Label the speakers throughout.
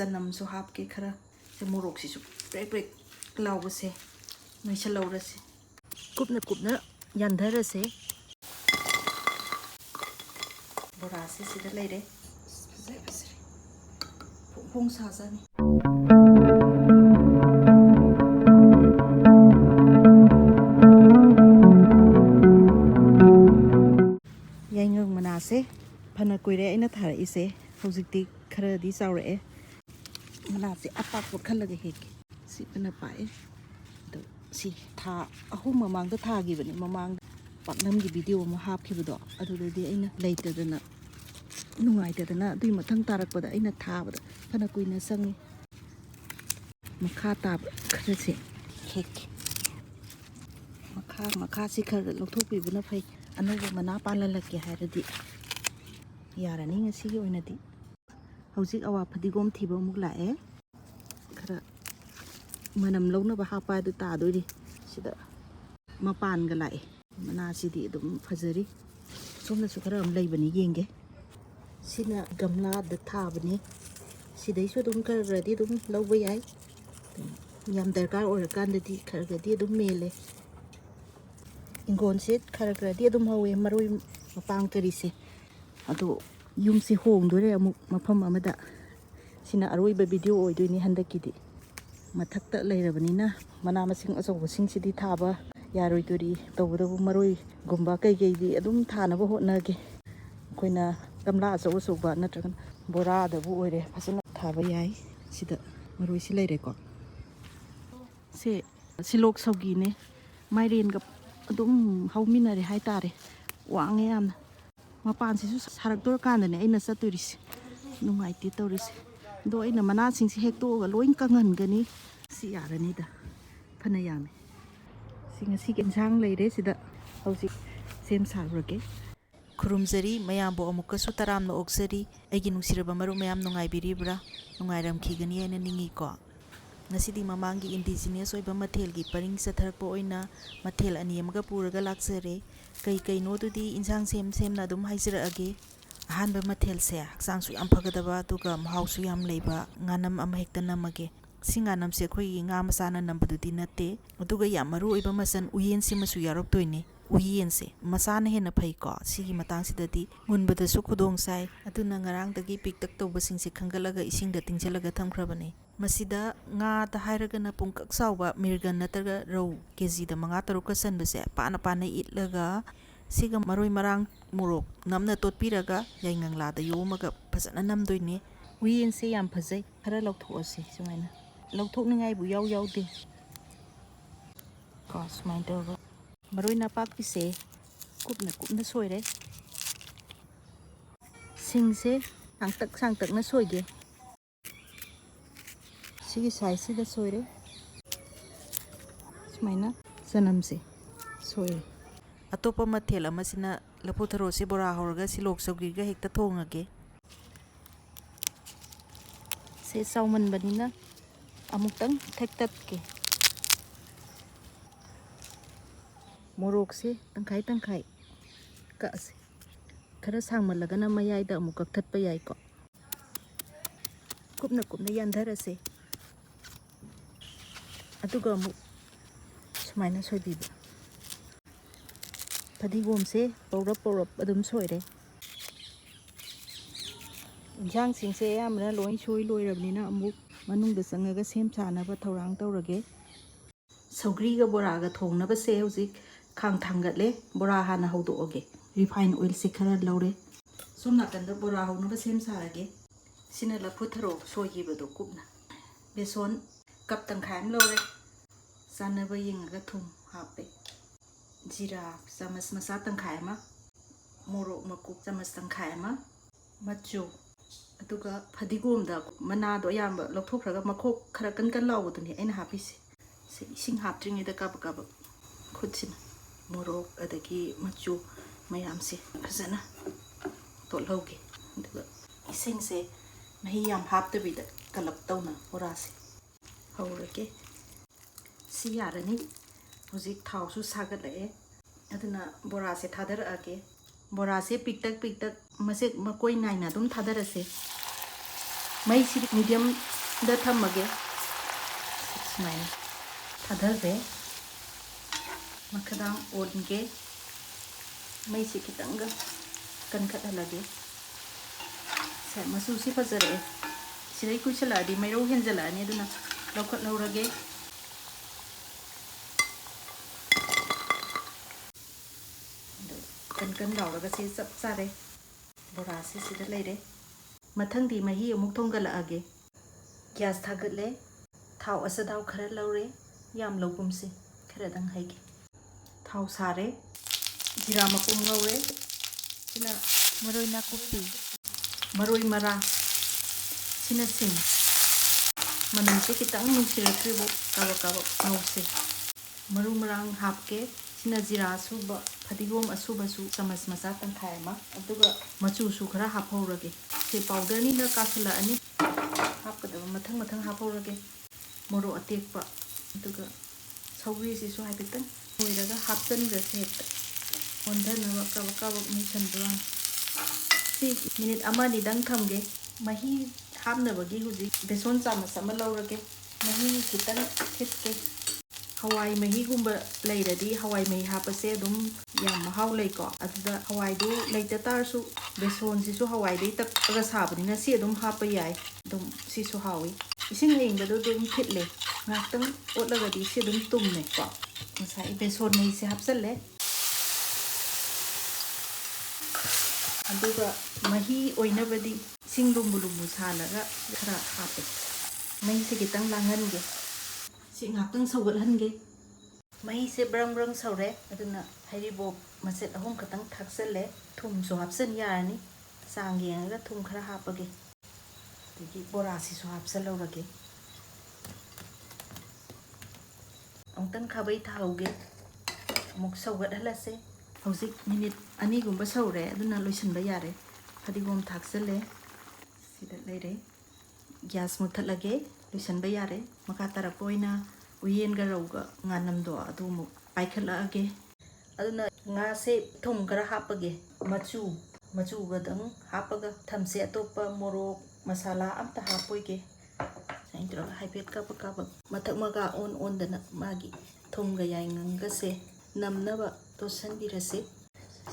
Speaker 1: Chanam so hap ke khara se morok si su brek brek law se noi chalaw ra se kupna yandhara se bora se sida leire phong sa jani yaingang mana se phana koire aina thara ise hojikti khara di chawre mana se apak ko khalaga hek si phana pae do si tha ahum mamang da tha gi bani mamang paknam gi video ma hap khibudo adudadi aina leitadana nungaitadana dui mathang tarakpada aina thabada phana kuina sangi makha tab khara se hek makha si khara lokthok pi buna phai anuba mana palalake hairadi yarani ngasi gi oinadi hojik awa phadigom thiba muk lae khara manam lowna ba hapa du ta dori sida mapan ga lae mana sidi dum phajari somna su khara am leibani yenge sina gamla da thabani sidai su dum karadi dum lawba yai yam darkar or kandadi khargadi dum mele ingon set khargadi dum hawe maroi mapang kari se ado yum si hong dore amuk mafam amada sina aroiba video oidoini handakidi mathakta leirabanina mana masing asoba singsidi thaba yaroidori tawdabu maroi gumba kai di adum thanaba hotnage koina gamla asoba natragan bora dabu oire fasana thaba yai sida maroi si leire ko se silok saugi ne mairen ga adum hauminare hai tare wange yamna mapan sisu saraktor kandane aina saturis nungaiti tawris do aina mana singsi hekto ga loin kangan gani si yarani da phana yame singasi insang leire sida hausi sem sarbrage khurumjari mayambo amukka su taramna oksari aigi nungsiraba maru mayam nungai biribra nungairam khigani aina ningi ko ngasidi mamangi indigenous oiba mathel gi paring satharpo oina mathel ani amaga puraga laksare kai no dudi insang sem na dum haijira age ahanba mathel se haksang su yam phagadaba tuga mahau su yam leiba nganam ama hekta namage singanam se khoi nga masana nambadudi nate aduga yam maru oiba masan uyen si masu yarok toine uyen se masana hena phai ko sigi matang sidadi munbada su khudong sai aduna ngarang dagi piktak toba singse khangalaga ising da tingchalaga thamkhrabane masida nga ta hairaga na pungkak sauba mirgan nataga row kg da manga taruka sanbase pana itlaga siga maroi marang murok namna totpiraga yaingang la da yomaga phasana namdoine uyen se yam phajai khara lokthose sumaina lokthokningai bu yaw de ko sumain tawba maroi na pak pise kupna soire singse sangtak na soige sigi size sida soire sumaina sanam se soire atopa mathel amasina lafutharo se bora horga silok saugi ga hekta thongage se sauman banina amuktang thektat ke morok se tangkai ka se khara sangmalaga na mayai da amuk thatpa yai ko kupna yandhara se aduga amuk sumaina soibiba padigom se porap adum soire injang singse amna loin soi loirabnina amuk manungda sangaga sem chanaba thorang tawrage saugri ga bora ga thongnaba se hojik khang thangatle bora hana haudoge refined oil se khara laure somna kanda bora haunaba sem sarage sina lafutharo soigibado kupna beson kap tangkhaim laure sanaba yingaga thum hape jira chamas masa tangkhai ma morok makuk chamas tangkhai ma machu aduga phadigom da mana do yamba lokthokraga makhok khara kan lawuduni aina hapise se ising haptringi da kap khutsin morok adagi machu mayam se phajana tolhoge aduga ising se mahi yam haptabida kalap tawna bora se haurage si yarani hojik thau su sagalae aduna bora se thadara age bora se piktak mase makoi naina dum thadara se May si medium da thamage smile thadhare makadang onge may si kitanga kan khatalage sa masu si fazare sirai ku chala di mai ro henjala ni aduna lokhat laurage kan lauraga se chap chare bora se sida leire mathang di mahi amuk thongala age gas thagatle thau asadau khara laure yam logum se khara dang haige thau sare jira makum ngaure sina maroi na kupi maroi mara sina sing manam se kitang nungsire bo kawa ngause maru marang hapke sina jira suba fadigom asuba su samas masa tan khaima aduga machu su khara haphorage se powder ni na kasala ani hapkada mathang haphorage moro atekpa aduga sawi si su habitan moiraga haptan ga se ondana kawa ni chandran si minute amani dang thamge mahi hamna bagi huji beson chama sama laurage mahi kitang khitke hawai mahi gumba leiradi hawai mahi hapase dum yam mahau lei ko aduda hawai du leita tar su beson si su hawai dei tak aga sabani na si dum hapa yai dum si su hawi ising hing badu dum phitle ngakang otlaga di si dum tumne ko masai beson nei se hapsalle aduga mahi oina badi sing dum bulumu salaga khara hape mahi se kitang langan ge si ngakang sawat hange mahi se brang sawre aduna haribo maset ahum katang thaksale thum so hapsan yarani sangyanga thum khara hapage tigi bora si so hapsalorage angtang khabai thauge muk sawat halase hojik minute ani gumba sawre aduna loisanba yare fadigom thaksale sida leire gas muthalage loisanba yare maka tarapoina uyen ga rauga nganam do adu mu paikhala age aduna nga se thum kara hapage machu ga dang hapaga thamse atopa morok masala amta hapoige saintro haipet ka mathak maga on dana magi thum ga yai nganga se namnaba to sanbirase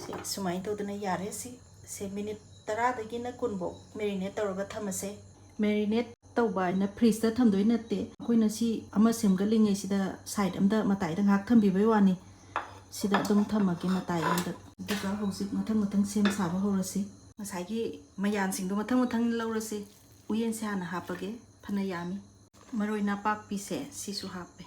Speaker 1: se sumai to dana yare se minute 10 dagi na kunbo marinate tawraga thamase marinate tawba na freeze ta thamdoi natte koina si ama semgalingai sida side amda matai da ngak thambibai wani sida dum thamage matai amda duga hojik mathang sem saba horasi masai gi mayan sing do mathang laurase uyen se hana hapage phana yami maroi na pak pi se sisu hape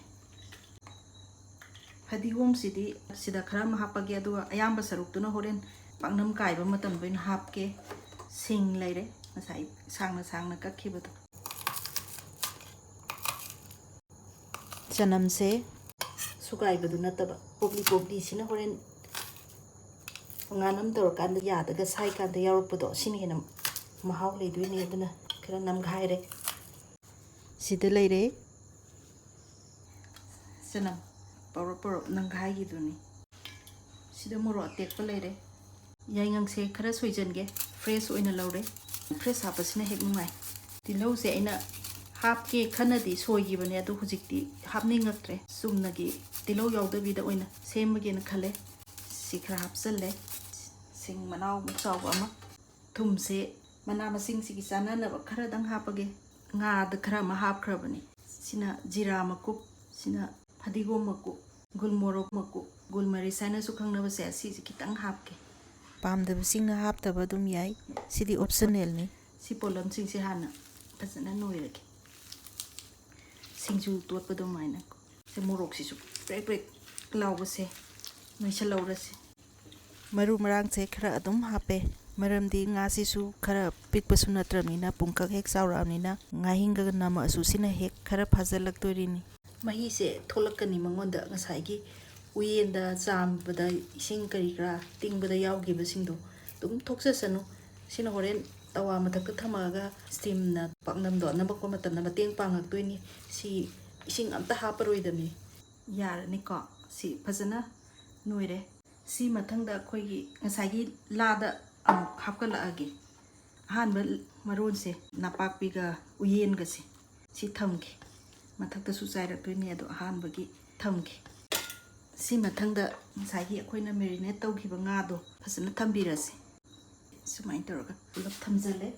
Speaker 1: fadigom sidi sida khara ma hapage aduga ayamba saruk tuna horen pangnam kaiba matam boin hapke sing leire masai sangna kakhibadu chanam se sugai badu nataba popli sina horen nganam tor kan ya daga sai kan da yarupudo sini hena mahau le duini aduna kara nam ghaire sida leire chanam poro nang ghai gi duni sida moro tek pa leire yaingang se khara soijange fresh oina laure fresh hapasina hek nungai tilau se aina hapke khanadi soigi bane adu hujikti hapni ngaktre sumnagi tilau yaudabida oina semage na khale sikhra hapsalle sing manaw muksaw ama thumse mana masing sigi sana na khara dang hapage nga da khara ma hap khrabani sina jira makuk sina fadigom makuk gulmorok makuk gulmari sana su khangna base si kitang hapke pamdaba singna haptaba dum yai sidi optional ni si polam sing si hana pasana noirake singju totpado maina se morok si su brek laubase noisa laurase maru marang se khara adum hape maramdi nga si su khara pikpasu natramnina pungkak hek sauramnina nga hinga nama asu sina hek khara phajalak torini mahi se tholakani mangonda ngasai uyenda chambada ising karikra tingbada yaugiba singdo dum thoksasanu sina horen tawa mathak thamaga steam na paknam do nabakko matam na mateng pangak toini si ising amta haparoidami yarani ko si phajana noire si mathangda khoigi ngasai gi lada am hapkala age ꯑꯍꯥꯟꯕ ꯃꯔꯣꯟꯁꯦ ꯅꯄꯥꯛꯄꯤꯒ ꯎꯌꯦꯟꯒꯁꯦ ꯁꯤ ꯊꯝꯈꯤ ꯃꯊꯛꯇꯁꯨ ꯆꯥꯏꯔꯛꯇꯣꯏꯅꯤ ꯑꯗꯣ ꯑꯍꯥꯟꯕꯒꯤ ꯊꯝꯈꯤ ꯁꯤ ꯃꯊꯪꯗ ꯉꯁꯥꯏꯒꯤ ꯑꯩꯈꯣꯏꯅ ꯃꯦꯔꯤꯅꯦꯠ ꯇꯧꯈꯤꯕ ꯉꯥꯗꯣ ꯐꯖꯅ ꯊꯝꯕꯤꯔꯁꯤ ꯁꯨꯃꯥꯏꯅ ꯇꯧꯔꯒ ꯄꯨꯂꯞ ꯊꯝꯖꯜꯂꯦ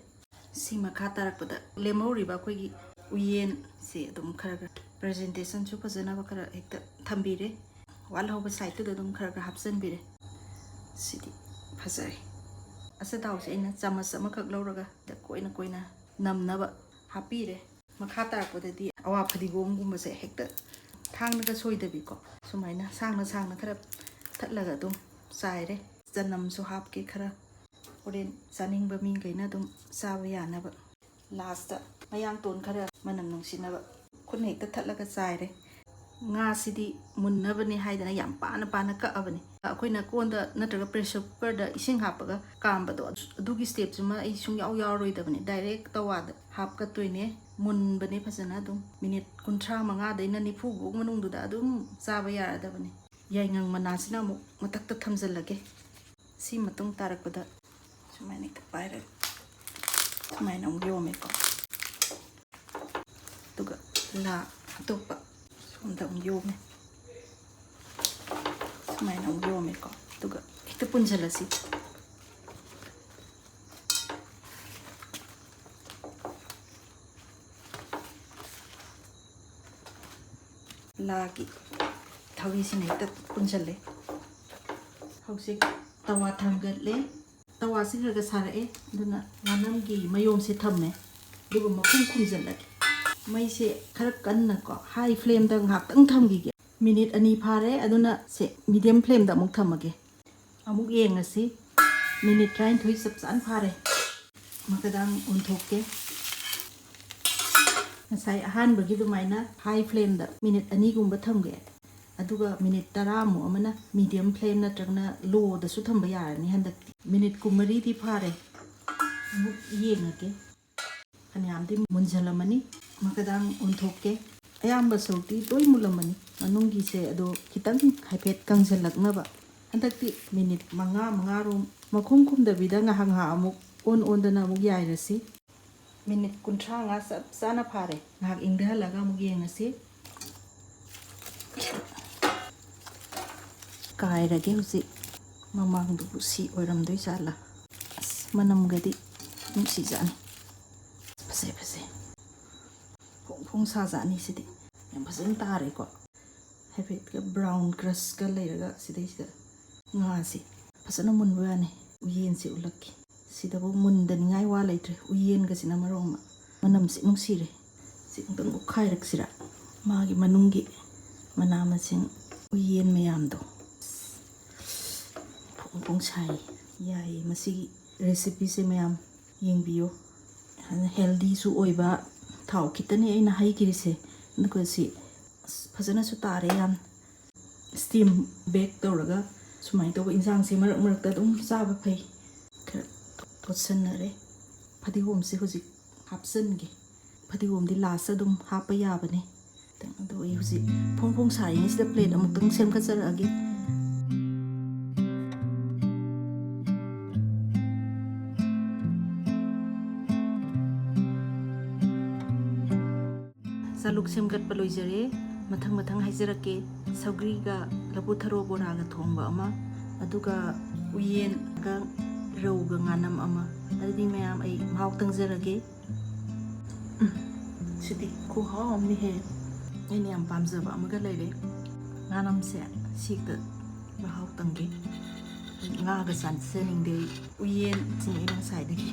Speaker 1: ꯁꯤ ꯃꯈꯥ ꯇꯥꯔꯛꯄꯗ ꯂꯦꯝꯍꯧꯔꯤꯕ ꯑꯩꯈꯣꯏꯒꯤ ꯎꯌꯦꯟꯁꯦ ꯑꯗꯨꯝ ꯈꯔ ꯄ꯭ꯔꯖꯦꯟꯇꯦꯁꯟꯁꯨ ꯐꯖꯅꯕ ꯈꯔ ꯍꯦꯛꯇ ꯊꯝꯕꯤꯔꯦ ꯋꯥꯠꯍꯧꯕ ꯁꯥꯏꯠꯇꯨꯗ ꯑꯗꯨꯝ ꯈꯔ ꯍꯥꯞꯆꯤꯟꯕꯤꯔꯦ ꯁꯤꯗꯤ ꯐꯖꯔꯦ ꯑꯆꯥꯊꯥꯎꯁꯦ ꯑꯩꯅ ꯆꯥꯃꯁ ꯑꯃꯈꯛ ꯂꯧꯔꯒ ꯀꯣꯏꯅ ꯀꯣꯏꯅ ꯅꯝꯅꯕ ꯍꯥꯞꯄꯤꯔꯦ ꯃꯈꯥ ꯇꯥꯔꯛꯄꯗꯗꯤ ꯑꯋꯥ ꯐꯗꯤꯒꯣꯝꯒꯨꯝꯕꯁꯦ ꯍꯦꯛꯇ ꯊꯥꯡꯅꯒ ꯁꯣꯏꯗꯕꯤꯀꯣ ꯁꯨꯃꯥꯏꯅ ꯁꯥꯡꯅ ꯁꯥꯡꯅ ꯈꯔ ꯊꯠꯂꯒ ꯑꯗꯨꯝ ꯆꯥꯏꯔꯦ ꯆꯅꯝꯁꯨ ꯍꯥꯞꯀꯦ ꯈꯔ ꯍꯣꯔꯦꯟ ꯆꯥꯅꯤꯡꯕ ꯃꯤꯈꯩꯅ ꯑꯗꯨꯝ ꯆꯥꯕ ꯌꯥꯅꯕ ꯂꯥꯁꯇ ꯃꯌꯥꯡꯇꯣꯟ ꯈꯔ ꯃꯅꯝ ꯅꯨꯡꯁꯤꯅꯕ ꯈꯨꯠꯅ ꯍꯦꯛꯇ ꯊꯠꯂꯒ ꯆꯥꯏꯔꯦ ꯉꯥꯁꯤꯗꯤ ꯃꯨꯟꯅꯕꯅꯤ ꯍꯥꯏꯗꯅ ꯌꯥꯝ ꯄꯥꯅ ꯄꯥꯅ ꯀꯛꯑꯕꯅꯤ ꯑꯩꯈꯣꯏꯅ ꯀꯣꯟꯗ ꯅꯠꯇ꯭ꯔꯒ ꯄ꯭ꯔꯦꯁꯔ ꯀꯨꯀꯔꯗ ꯏꯁꯤꯡ ꯍꯥꯞꯄꯒ ꯀꯥꯝꯕꯗꯣ ꯑꯗꯨꯒꯤ ꯁ꯭ꯇꯦꯞꯁꯤꯃ ꯑꯩ ꯁꯨꯡꯌꯥꯎ ꯌꯥꯎꯔꯣꯏꯗꯕꯅꯤ ꯗꯥꯏꯔꯦꯛ ꯇꯋꯥꯗ ꯍꯥꯞꯀꯠꯇꯣꯏꯅꯦ ꯃꯨꯟꯕꯅꯦ ꯐꯖꯅ ꯑꯗꯨꯝ ꯃꯤꯅꯤꯠ 35ꯗꯩꯅ 40ꯐꯥꯎ ꯃꯅꯨꯡꯗꯨꯗ ꯑꯗꯨꯝ ꯆꯥꯕ ꯌꯥꯔꯗꯕꯅꯤ ꯌꯥꯏꯉꯪ ꯃꯅꯥꯁꯤꯅ ꯑꯃꯨꯛ ꯃꯊꯛꯇ ꯊꯝꯖꯤꯜꯂꯒꯦ ꯁꯤ ꯃꯇꯨꯡ ꯇꯥꯔꯛꯄꯗ ꯁꯨꯃꯥꯏꯅ ꯍꯦꯛꯇ ꯄꯥꯏꯔꯒ ꯁꯨꯃꯥꯏꯅ ꯑꯃꯨꯛ ꯌꯣꯝꯃꯦꯀꯣ ꯑꯗꯨꯒ ꯂꯥ ꯑꯇꯣꯞꯄ ꯁꯣꯝꯗ ꯑꯃꯨꯛ ꯌꯣꯝꯃꯦ ꯁꯨꯃꯥꯏꯅ ꯑꯃꯨꯛ ꯌꯣꯝꯃꯦꯀꯣ ꯑꯗꯨꯒ ꯍꯦꯛꯇ ꯄꯨꯟꯁꯤꯜꯂꯁꯤ ꯂꯥꯒꯤ ꯊꯧꯔꯤꯁꯤꯅ ꯍꯦꯛꯇ ꯄꯨꯟꯁꯤꯜꯂꯦ ꯍꯧꯖꯤꯛ ꯇꯋꯥ ꯊꯥꯡꯒꯠꯂꯦ ꯇꯋꯥꯁꯤ ꯈꯔ ꯁꯥꯔꯛꯑꯦ ꯑꯗꯨꯅ ꯉꯥꯅꯝꯒꯤ ꯃꯌꯣꯝꯁꯦ ꯊꯝꯃꯦ ꯑꯗꯨꯒ ꯃꯈꯨꯝ ꯈꯨꯝꯖꯤꯜꯂꯒꯦ ꯃꯩꯁꯦ ꯈꯔ ꯀꯟꯅꯀꯣ ꯍꯥꯏ ꯐ꯭ꯂꯦꯝꯗ ꯉꯥꯏꯍꯥꯛꯇꯪ ꯊꯝꯈꯤꯒꯦ ꯃꯤꯅꯤꯠ 2 ꯐꯥꯔꯦ ꯑꯗꯨꯅ ꯁꯦ ꯃꯤꯗꯤꯌꯝ ꯐ꯭ꯂꯦꯝꯗ ꯑꯃꯨꯛ ꯊꯝꯃꯒꯦ ꯑꯃꯨꯛ ꯌꯦꯡꯉꯁꯤ ꯃꯤꯅꯤꯠ 23 ꯆꯞ ꯆꯥꯅ ꯐꯥꯔꯦ ꯃꯈꯗꯥꯡ ꯑꯣꯟꯊꯣꯛꯀꯦ ꯉꯁꯥꯏ ꯑꯍꯥꯟꯕꯒꯤ ꯑꯗꯨꯃꯥꯏꯅ ꯍꯥꯏ ꯐ꯭ꯂꯦꯝꯗ ꯃꯤꯅꯤꯠ 2ꯒꯨꯝꯕ ꯊꯝꯒꯦ ꯑꯗꯨꯒ ꯃꯤꯅꯤꯠ 10 ꯑꯃꯅ ꯃꯤꯗꯤꯌꯝ ꯐ꯭ꯂꯦꯝ ꯅꯠꯇ꯭ꯔꯒꯅ ꯂꯣꯗꯁꯨ ꯊꯝꯕ ꯌꯥꯔꯅꯤ ꯍꯟꯗꯛꯇꯤ ꯃꯤꯅꯤꯠ 24ꯗꯤ ꯐꯥꯔꯦ ꯑꯃꯨꯛ ꯌꯦꯡꯉꯒꯦ ꯐꯅꯌꯥꯝꯗꯤ ꯃꯨꯟꯖꯜꯂꯝꯃꯅꯤ ꯃꯈꯗꯥꯡ ꯑꯣꯟꯊꯣꯛꯀꯦ ꯑꯌꯥꯝꯕ ꯁꯔꯨꯛꯇꯤ ꯂꯣꯏ ꯃꯨꯜꯂꯝꯃꯅꯤ ꯃꯅꯨꯡꯒꯤꯁꯦ ꯑꯗꯣ ꯈꯤꯇꯪ ꯍꯥꯏꯐꯦꯠ ꯀꯪꯁꯤꯜꯂꯛꯅꯕ ꯍꯟꯗꯛꯇꯤ ꯃꯤꯅꯤꯠ 5 ꯃꯈꯨꯝ ꯈꯨꯝꯗꯕꯤꯗ ꯉꯥꯏꯍꯥꯛ ꯑꯃꯨꯛ ꯑꯣꯟꯗꯅ ꯑꯃꯨꯛ ꯌꯥꯏꯔꯁꯤ ꯃꯤꯅꯤꯠ 35 ꯆꯞ ꯆꯥꯅ ꯐꯥꯔꯦ ꯉꯥꯏꯍꯥꯛ ꯏꯪꯊꯍꯜꯂꯒ ꯑꯃꯨꯛ ꯌꯦꯡꯉꯁꯤ ꯀꯥꯏꯔꯒꯦ ꯍꯧꯖꯤꯛ ꯃꯃꯥꯡꯗꯨꯕꯨ ꯁꯤ ꯑꯣꯏꯔꯝꯗꯣꯏ ꯖꯥꯠꯂꯥ ꯑꯁ ꯃꯅꯝꯒꯗꯤ ꯅꯨꯡꯁꯤꯖꯥꯠꯅꯤ ꯐꯖꯩ ꯐꯣꯡ ꯐꯣꯡ ꯁꯥꯖꯥꯠꯅꯤ ꯁꯤꯗꯤ ꯌꯥꯝ ꯐꯖꯅ ꯇꯥꯔꯦꯀꯣ ꯍꯥꯏꯐꯦꯠꯀ ꯕ꯭ꯔꯥꯎꯟ ꯀ꯭ꯔꯁꯀ ꯂꯩꯔꯒ ꯁꯤꯗꯩꯁꯤꯗ ꯉꯥꯁꯤ ꯐꯖꯅ ꯃꯨꯟꯕ ꯌꯥꯅꯤ ꯎꯌꯦꯟꯁꯤ ꯎꯠꯂꯛꯈꯤ ꯁꯤꯗꯕꯨ ꯃꯨꯟꯗꯅꯤꯡꯉꯥꯏ ꯋꯥ ꯂꯩꯇ꯭ꯔꯦ ꯎꯌꯦꯟꯒꯁꯤꯅ ꯃꯔꯣꯡ ꯑꯃ ꯃꯅꯝꯁꯤ ꯅꯨꯡꯁꯤꯔꯦ ꯁꯤ ꯑꯃꯨꯛꯇꯪ ꯎꯞꯈꯥꯏꯔꯛꯁꯤꯔꯥ ꯃꯥꯒꯤ ꯃꯅꯨꯡꯒꯤ ꯃꯅꯥ ꯃꯁꯤꯡ ꯎꯌꯦꯟ ꯃꯌꯥꯝꯗꯣ ꯐꯣꯡ ꯐꯣꯡ ꯁꯥꯏ ꯌꯥꯏꯌꯦ ꯃꯁꯤꯒꯤ ꯔꯦꯁꯤꯄꯤꯁꯦ ꯃꯌꯥꯝ ꯌꯦꯡꯕꯤꯌꯨ ꯍꯦꯜꯗꯤꯁꯨ ꯑꯣꯏꯕ ꯊꯥꯎ ꯈꯤꯇꯅꯤ ꯑꯩꯅ ꯍꯩꯈꯤꯔꯤꯁꯦ ꯑꯗꯨꯒ ꯁꯤ ꯐꯖꯅꯁꯨ ꯇꯥꯔꯦ ꯌꯥꯝ ꯁ꯭ꯇꯤꯝ ꯕꯦꯛ ꯇꯧꯔꯒ ꯁꯨꯃꯥꯏꯅ ꯇꯧꯕ ꯏꯟꯁꯥꯡꯁꯦ ꯃꯔꯛ ꯃꯔꯛꯇ ꯑꯗꯨꯝ ꯆꯥꯕ ꯐꯩ ꯈꯔ ꯇꯣꯠꯁꯟꯅꯔꯦ ꯐꯗꯤꯒꯣꯝꯁꯦ ꯍꯧꯖꯤꯛ ꯍꯥꯞꯆꯟꯒꯦ ꯐꯗꯤꯒꯣꯝꯗꯤ ꯂꯥꯁꯇ ꯑꯗꯨꯝ ꯍꯥꯞꯄ ꯌꯥꯕꯅꯦ ꯑꯗꯣ ꯑꯩ ꯍꯧꯖꯤꯛ ꯐꯣꯡ ꯐꯣꯡ ꯁꯥꯔꯤꯉꯩꯁꯤꯗ ꯄ꯭ꯂꯦꯠ ꯑꯃꯨꯛꯇꯪ ꯁꯦꯝꯒꯠꯆꯔꯛꯑꯒꯦ ꯆꯥꯂꯨꯛ ꯁꯦꯝꯒꯠꯄ ꯂꯣꯏꯖꯔꯦ ꯃꯊꯪ ꯃꯊꯪ ꯍꯥꯏꯖꯔꯛꯀꯦ ꯁꯧꯒ꯭ꯔꯤꯒ ꯂꯐꯨꯊꯔꯣ ꯕꯣꯔꯥꯒ ꯊꯣꯡꯕ ꯑꯃ ꯑꯗꯨꯒ ꯎꯌꯦꯟꯒ ꯔꯧꯒ ꯉꯥꯅꯝ ꯑꯃ ꯑꯗꯨꯗꯤ ꯃꯌꯥꯝ ꯑꯩ ꯃꯍꯥꯎ ꯇꯪꯖꯔꯒꯦ ꯁꯤꯗꯤ ꯈꯨꯍꯥꯎ ꯑꯃꯅꯤꯍꯦ ꯑꯩꯅ ꯌꯥꯝ ꯄꯥꯝꯖꯕ ꯑꯃꯒ ꯂꯩꯔꯦ ꯉꯥꯅꯝꯁꯦ ꯁꯤꯗ ꯃꯍꯥꯎ ꯇꯪꯒꯦ ꯉꯥꯒ ꯆꯥꯖꯅꯤꯡꯗꯦ ꯎꯌꯦꯟꯁꯤꯅ ꯑꯩꯅ ꯉꯁꯥꯏꯗꯒꯤ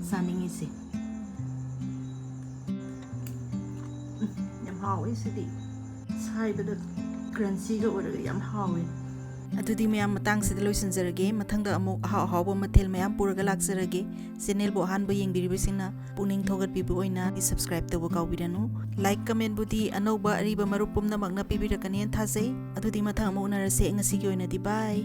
Speaker 1: ꯆꯥꯅꯤꯡꯉꯤꯁꯦ ꯌꯥꯝ ꯍꯥꯎꯋꯦ ꯁꯤꯗꯤ ꯁꯥꯏꯕꯗ ꯀ꯭ꯔꯟꯆꯤꯒ ꯑꯣꯏꯔꯒ ꯌꯥꯝ ꯍꯥꯎꯋꯦ ꯑꯗꯨꯗꯤ ꯃꯌꯥꯝ ꯃꯇꯥꯡꯁꯤꯗ ꯂꯣꯏꯁꯤꯟꯖꯔꯒꯦ ꯃꯊꯪꯗ ꯑꯃꯨꯛ ꯑꯍꯥꯎꯕ ꯃꯊꯦꯜ ꯃꯌꯥꯝ ꯄꯨꯔꯒ ꯂꯥꯛꯆꯔꯒꯦ ꯆꯦꯅꯦꯜꯕꯨ ꯑꯍꯥꯟꯕ ꯌꯦꯡꯕꯤꯔꯤꯕꯁꯤꯡꯅ ꯄꯨꯛꯅꯤꯡ ꯊꯧꯒꯠꯄꯤꯕ ꯑꯣꯏꯅ ꯁꯕꯁꯀ꯭ꯔꯥꯏꯕ ꯇꯧꯕ ꯀꯥꯎꯕꯤꯔꯅꯨ ꯂꯥꯏꯛ ꯀꯃꯦꯟꯕꯨꯗꯤ ꯑꯅꯧꯕ ꯑꯔꯤꯕ ꯃꯔꯨꯞ ꯄꯨꯝꯅꯃꯛꯅ ꯄꯤꯕꯤꯔꯛꯀꯅꯦꯅ ꯊꯥꯖꯩ ꯑꯗꯨꯗꯤ ꯃꯊꯪ ꯑꯃꯨꯛ ꯎꯅꯔꯁꯦ ꯉꯁꯤꯒꯤ ꯑꯣꯏꯅꯗꯤ ꯕꯥꯏ